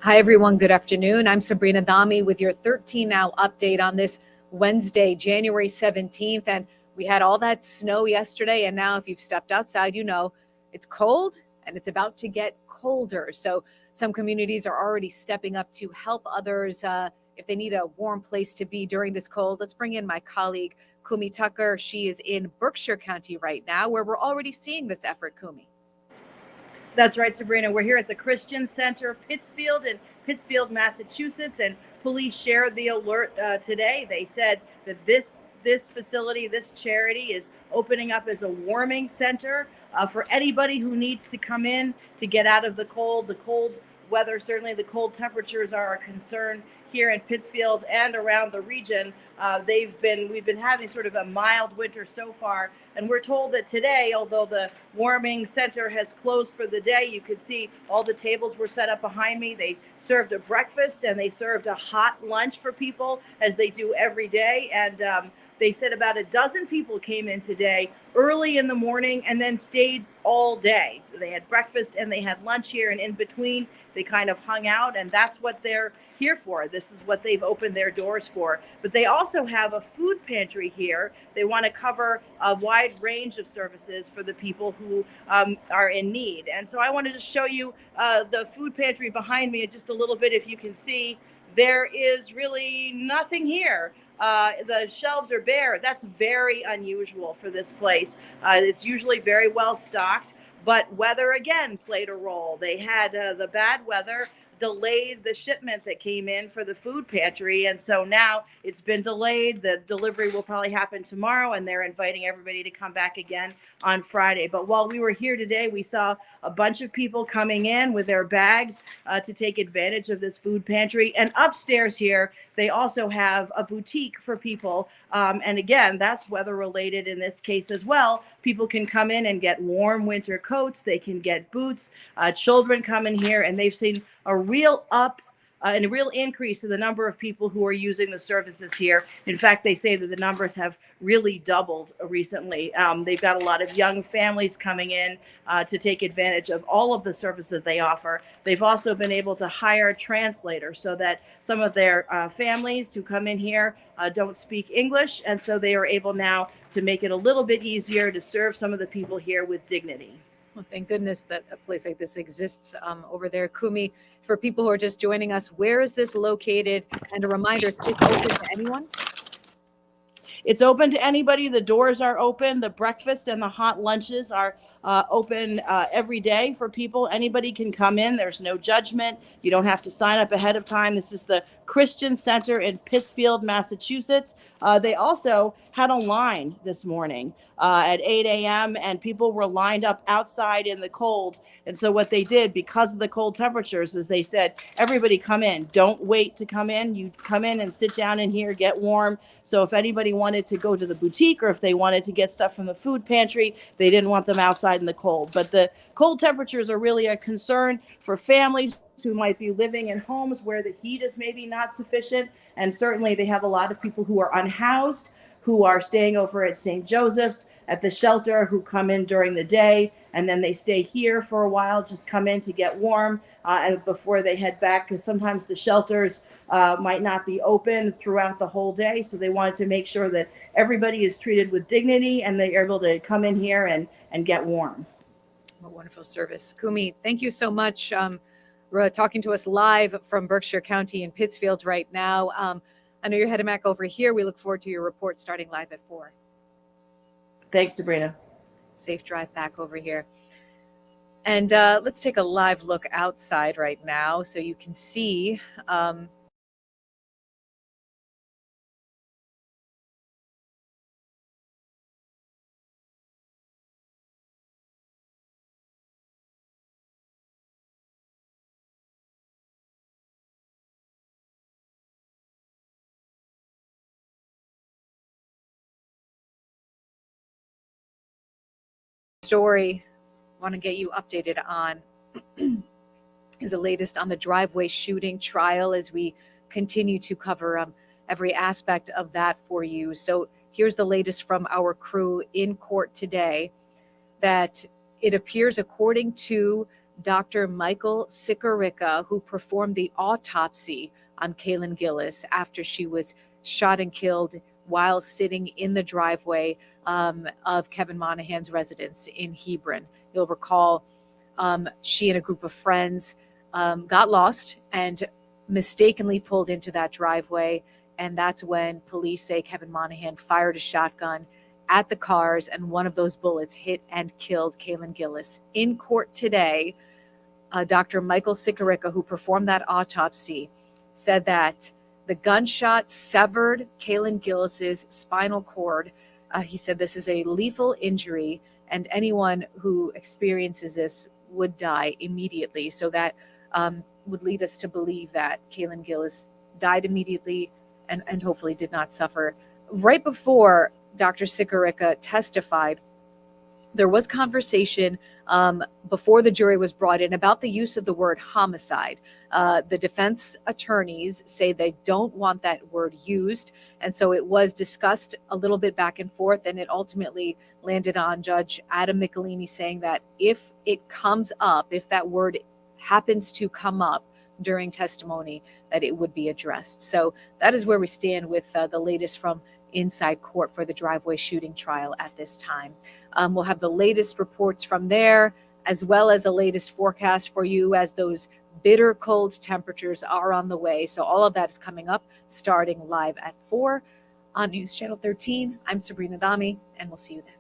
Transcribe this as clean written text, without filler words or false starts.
Hi, everyone. Good afternoon. I'm Sabrina Dami with your 13 Now update on this Wednesday, January 17th. And we had all that snow yesterday. And now, if you've stepped outside, you know it's cold and it's about to get colder. So, some communities are already stepping up to help others if they need a warm place to be during this cold. Let's bring in my colleague, Kumi Tucker. She is in Berkshire County right now, where we're already seeing this effort, Kumi. That's right, Sabrina. We're here at the Christian Center, Pittsfield, in Pittsfield, Massachusetts, and police shared the alert today. They said that this facility, this charity, is opening up as a warming center for anybody who needs to come in to get out of the cold. The cold weather, certainly the cold temperatures, are a concern here in Pittsfield and around the region. We've been having sort of a mild winter so far, and we're told that today, although the warming center has closed for the day, you could see all the tables were set up behind me. They served a breakfast and they served a hot lunch for people, as they do every day. And they said about a dozen people came in today early in the morning and then stayed all day. So they had breakfast and they had lunch here, and in between they kind of hung out, and that's what they're here for. This is what they've opened their doors for. But they also have a food pantry here. They want to cover a wide range of services for the people who are in need. And so I wanted to show you the food pantry behind me just a little bit. If you can see, there is really nothing here. The shelves are bare. That's very unusual for this place. It's usually very well stocked, but weather again played a role. They had the bad weather delayed the shipment that came in for the food pantry, and so now it's been delayed. The delivery will probably happen tomorrow, and they're inviting everybody to come back again on Friday. But while we were here today, we saw a bunch of people coming in with their bags to take advantage of this food pantry. And upstairs here, they also have a boutique for people. And again, that's weather related in this case as well. People can come in and get warm winter coats. They can get boots. Children come in here, and they've seen a real and a real increase in the number of people who are using the services here. In fact, they say that the numbers have really doubled recently. They've got a lot of young families coming in to take advantage of all of the services they offer. They've also been able to hire translators so that some of their families who come in here don't speak English, and so they are able now to make it a little bit easier to serve some of the people here with dignity. Well, thank goodness that a place like this exists over there. Kumi, for people who are just joining us, where is this located? And a reminder, it's open to anyone? It's open to anybody. The doors are open. The breakfast and the hot lunches are open every day for people. Anybody can come in. There's no judgment. You don't have to sign up ahead of time. This is the Christian Center in Pittsfield, Massachusetts. They also had a line this morning at 8 a.m. and people were lined up outside in the cold. And so what they did, because of the cold temperatures, is they said, everybody come in. Don't wait to come in. You come in and sit down in here, get warm. So if anybody wanted to go to the boutique or if they wanted to get stuff from the food pantry, they didn't want them outside in the cold. But the cold temperatures are really a concern for families who might be living in homes where the heat is maybe not sufficient. And certainly they have a lot of people who are unhoused, who are staying over at St. Joseph's at the shelter, who come in during the day and then they stay here for a while, just come in to get warm and before they head back, because sometimes the shelters might not be open throughout the whole day. So they wanted to make sure that everybody is treated with dignity and they're able to come in here and get warm. A wonderful service. Kumi, thank you so much. Talking to us live from Berkshire County in Pittsfield right now. I know you're heading back over here. We look forward to your report starting live at 4. Thanks, Sabrina. Safe drive back over here. And let's take a live look outside right now so you can see story I want to get you updated on is the latest on the driveway shooting trial as we continue to cover every aspect of that for you. So here's the latest from our crew in court today, that it appears, according to Dr. Michael Sikorica, who performed the autopsy on Kaylin Gillis after she was shot and killed while sitting in the driveway of Kevin Monahan's residence in Hebron. You'll recall she and a group of friends got lost and mistakenly pulled into that driveway. And that's when police say Kevin Monahan fired a shotgun at the cars, and one of those bullets hit and killed Kaylin Gillis. In court today, Dr. Michael Sikorica, who performed that autopsy, said that the gunshot severed Kaylin Gillis's spinal cord. He said this is a lethal injury, and anyone who experiences this would die immediately. So that would lead us to believe that Kaylin Gillis died immediately and hopefully did not suffer. Right before Dr. Sikorica testified, there was conversation before the jury was brought in about the use of the word homicide. The defense attorneys say they don't want that word used. And so it was discussed a little bit back and forth, and it ultimately landed on Judge Adam Michelini saying that if it comes up, if that word happens to come up during testimony, that it would be addressed. So that is where we stand with the latest from inside court for the driveway shooting trial at this time. We'll have the latest reports from there, as well as the latest forecast for you as those bitter cold temperatures are on the way. So all of that is coming up starting live at 4 on News Channel 13. I'm Sabrina Dami, and we'll see you then.